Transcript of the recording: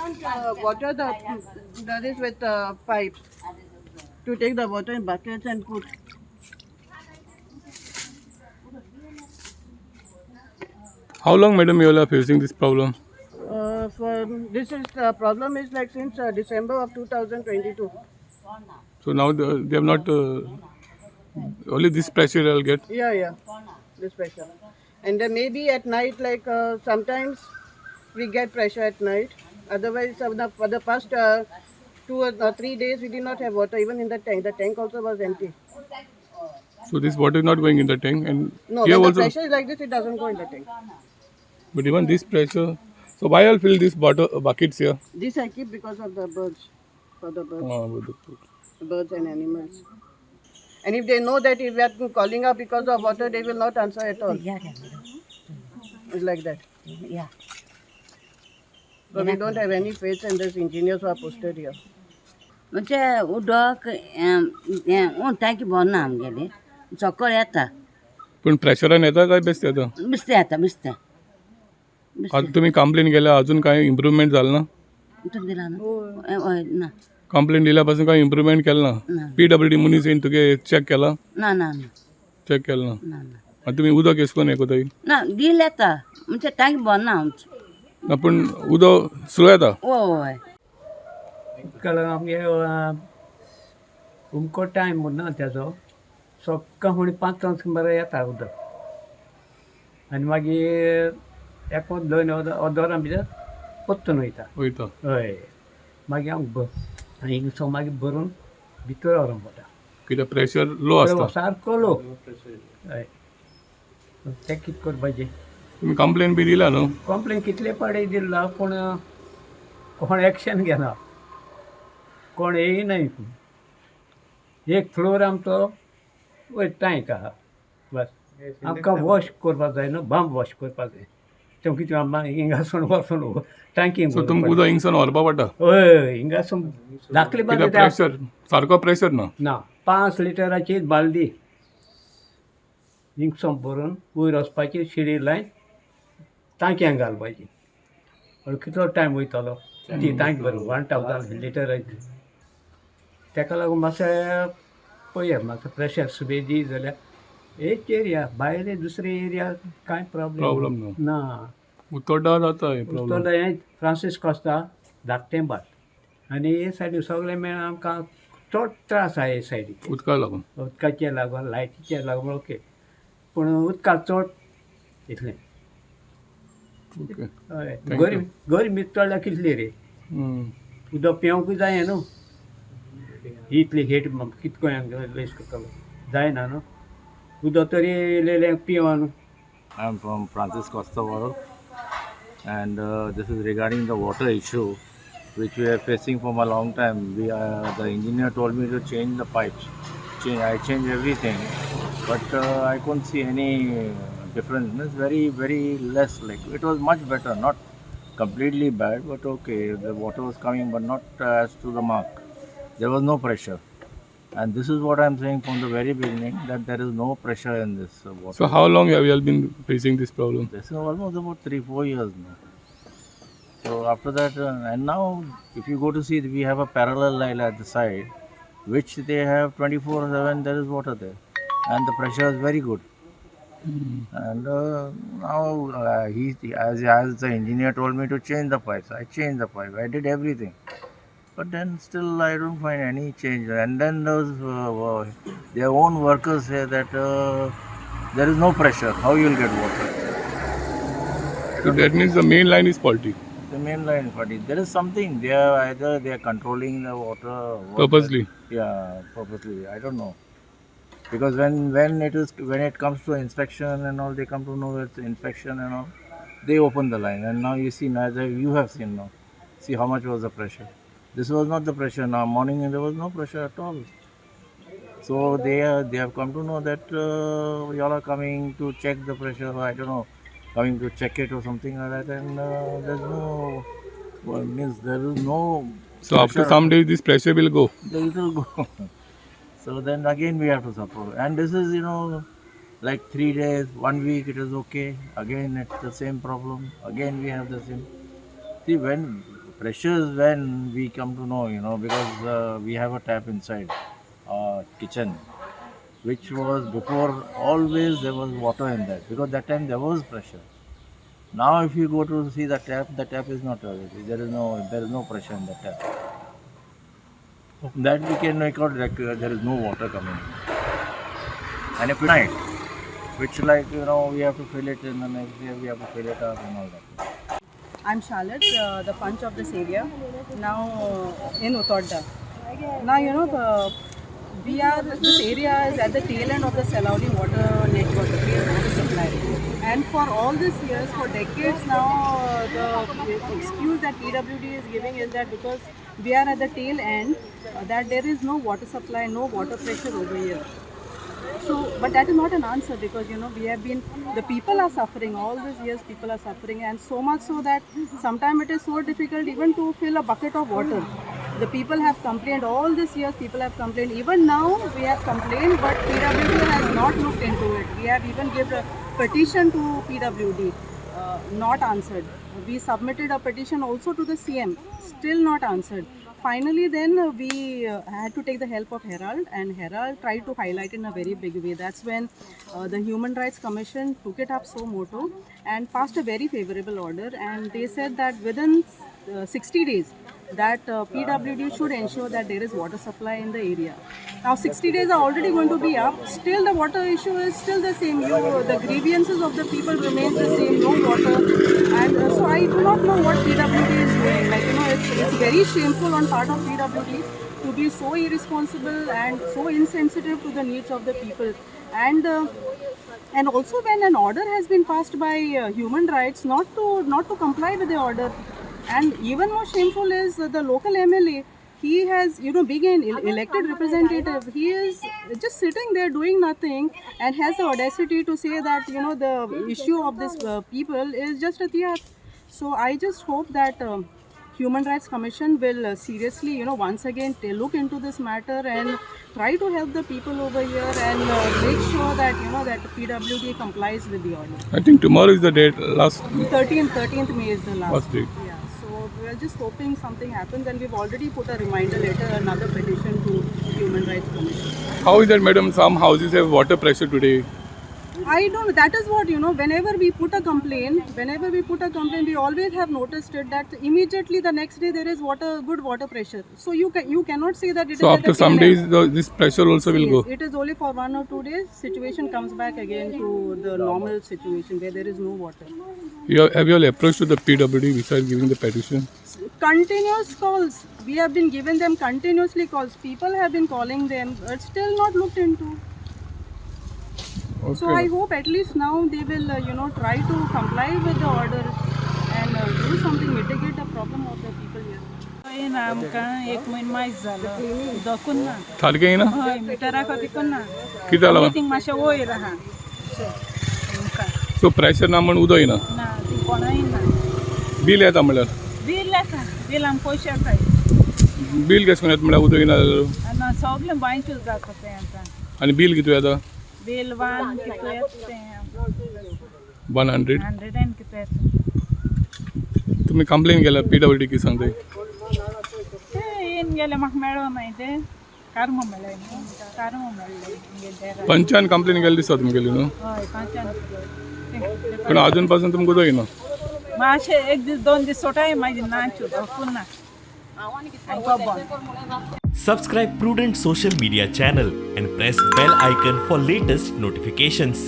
can't water that is with pipes to take the water in buckets and put. How long, madam, you all are facing this problem? For this is the problem is like since December of 2022. So now they have not only this pressure I'll get. Yeah, this pressure. And then maybe at night, like sometimes we get pressure at night. Otherwise, for the past 2 or 3 days, we did not have water even in the tank. The tank also was empty. So this water is not going in the tank, and No, here when the also. pressure is like this, it doesn't go in the tank. But even this pressure. So why I'll fill these buckets here? This I keep because of the birds, for the birds, With the food. birds and animals. And if they know that if we are calling up because of water, they will not answer at all. It's like that. Yeah. So we don't have any faith in these engineers who are posted here. म्हणजे उदक टाकी भरना आमगेली सकळ येता पण प्रेशरान येता काय बेस्ट येता? बिस्ते येता बिस्ते आता तुम्ही कंप्लेंट केल्या, अजून काय इम्प्रूव्हमेंट झालं ना? तू दिला ना हय ना कंप्लेंट दिल्यापासून काय इम्प्रूव्हमेंट केलं ना? PWD मनीस येईन तुगे चेक केला? ना ना ना चेक केलं ना? ना ना आता तुम्ही उदक येसकोन हे कोताय? ना दिल येता म्हणजे टाकी भरना आमची पण उदक सुरू येता? हय कल आमगे उमको टायम ना तेजो सक्का म्हण 5 बरें येता उदक आनी मागीर एक दोन वरां भितर परतून वयता वयता. हय मागीर हांव हिंगसो मागीर भरून भितर व्हरोंक पडटा कित्याक प्रेशर लो आसता. सारको लो हय तें कितें करपाचें तुम्ही कंप्लेंट बी दिला न्हू? कंप्लेन कितले पाडे दिला पूण कोण एक्शन घेना कोण येयनाय एक फ्लोर आमचो वयर टँक आहा बस आमकां वॉश करपाक जाय न्हू बांब वॉश करपाक जाय तें कितें आमकां हिंगासून वचून टँकीन सो तुमकां उदक हिंगसान व्हरपा पडटा? हय हिंगासून धाकली कित्याक बांद प्रेशर सारको प्रेशर ना. ना 5 लिटराची बालदी हिंगसो भरून वयर वचपाची शिडी लायन टांकयांक घालपाची कितलो टायम वयतलो ती टांक भरून 1000 लिटर तेका लागून मातशें पळयात मातसो प्रेशर सुबे दी जाल्यार एक एरिया भायर दुसरे एरिया कांय प्रॉब्लेम प्रॉब्लेम ना. ना उतोड्डा जाता हे प्रॉब्लेम. उतोर्डा हें फ्रांसीस कोस्ता धाकटें भाट आनी हे सायडीक सगळे मेळून आमकां चड त्रास आहा हे सायडीक उदका लागून. उदकाचे लागून लायटीचे लागून ओके पूण उदकाक चड इतलें ओके. हय गरमी चडल्या कितली रे उदक पिवंकूय जाय न्हू इतली हेट कितकोयांक वेस्ट करतलो जायना न्हू उदक तरी इल्लें पिवा न्हू. I'm from Francis Costa World, and this is regarding the water issue which we are facing from a long time. The engineer told me to change the pipes. I changed everything, but I couldn't see any difference. It's very, very less. Like it was much better, not completely bad, but okay. The water was coming, but not as to the mark. There was no pressure. And this is what I'm saying from the very beginning, that there is no pressure in this water. So how long have you all been facing this problem? This is almost about 3-4 years now. So after that, and now if you go to see, we have a parallel line at the side, which they have 24/7. There is water there, and the pressure is very good. And now as the engineer told me to change the pipes, I changed the pipe. I did everything. But then still I don't find any change. And then those their own workers say that there is no pressure. How you'll get water? So that means the main line is faulty. The main line is faulty. There is something. Either they are controlling the water Purposely. Yeah, purposely. I don't know. Because when it comes to inspection and all, they come to know it's inspection and all. They open the line, and now you see, neither you have seen now. See how much was the pressure. This was not the pressure. Now morning there was no pressure at all. So they have come to know that y'all are coming to check the pressure. I don't know, coming to check it or something like that. And there's no means there is no. So after some days this pressure will go. It will go. So then again we have to suffer. And this is like 3 days, 1 week it is okay. Again it's the same problem. Again we have the same. See, when Pressure is when we come to know, because we have a tap inside our kitchen, which was before always there was water in that, because that time there was pressure. Now if you go to see the tap is not available. There is no pressure in the tap. That we can make out like there is no water coming in. And if it's night, which we have to fill it in the next day, we have to fill it up and all that. I'm Charlotte, the punch of this area, now in Utorda. Now, this area is at the tail end of the Salauli water network, the water supply. And for all these years, for decades now, the excuse that PWD is giving is that because we are at the tail end, that there is no water supply, no water pressure over here. So, but that is not an answer, because the people are suffering, all these years people are suffering, and so much so that sometimes it is so difficult even to fill a bucket of water. The people have complained, all these years people have complained, even now we have complained, but PWD has not looked into it. We have even given a petition to PWD, not answered. We submitted a petition also to the CM, still not answered. Finally, then we had to take the help of Herald, and Herald tried to highlight in a very big way. That's when the Human Rights Commission took it up so moto and passed a very favorable order, and they said that within 60 days that PWD should ensure that there is water supply in the area. Now 60 days are already going to be up, still the water issue is still the same. The grievances of the people remain the same, no water, and so I do not know what PWD is doing. It's very shameful on part of PWD to be so irresponsible and so insensitive to the needs of the people. And also when an order has been passed by human rights, not to comply with the order. And even more shameful is the local MLA. He has, being an elected representative, he is just sitting there doing nothing and has the audacity to say that, the issue of this people is just a theater. So I just hope that Human Rights Commission will seriously, once again look into this matter and try to help the people over here and make sure that, that PWD complies with the order. I think tomorrow is the date, last 13th May is the last date. Yeah, so we're just hoping something happens, and we've already put a reminder letter, another petition to Human Rights Commission. How is that, madam? Some houses have water pressure today. I don't know. That is what, whenever we put a complaint, we always have noticed it that immediately the next day there is good water pressure. So you cannot say that it So is after some days, this pressure also will go. It is only for 1 or 2 days. Situation comes back again to the normal situation where there is no water. Have you all approached to the PWD besides giving the petition? Continuous calls. We have been giving them continuously calls. People have been calling them, but still not looked into. Okay. So I hope at least now they will, try to comply with the order and do something, mitigate the problem of the people here. एक महिना माहीत झालं दखून ना थाली काही ना हय मिटरा कधी पण ना किती आला मीटिंग मातशें वयर आहा सो प्रेशर ना म्हणून उदय ना ना ती कोणाय ना बील येता म्हणल्यार बील येता बील आमी पयशे येताय बील कशें करून येता म्हणल्यार उदय ना जाल्यार आनी सगळें बांयचें जाता तें आतां आनी बील कितू येता बील वन कितले येता तें 100 100 कितले येता तुम्ही कंप्लेन केला PWD की सांगताय तें येवन गेलें म्हाका मेळों नाय तें कारमो मेळ्ळें न्हू कारमो मेळ्ळें पंचान कंप्लेन केली दिसता तुमगेली न्हू हय पांचान पण अजून पासून तुमकां उदय ना मातशें एक दीस 2 दीस सोटाय म्हाजी नाच्यो दखून ना आनी बंद Subscribe Prudent social media channel and press bell icon for latest notifications.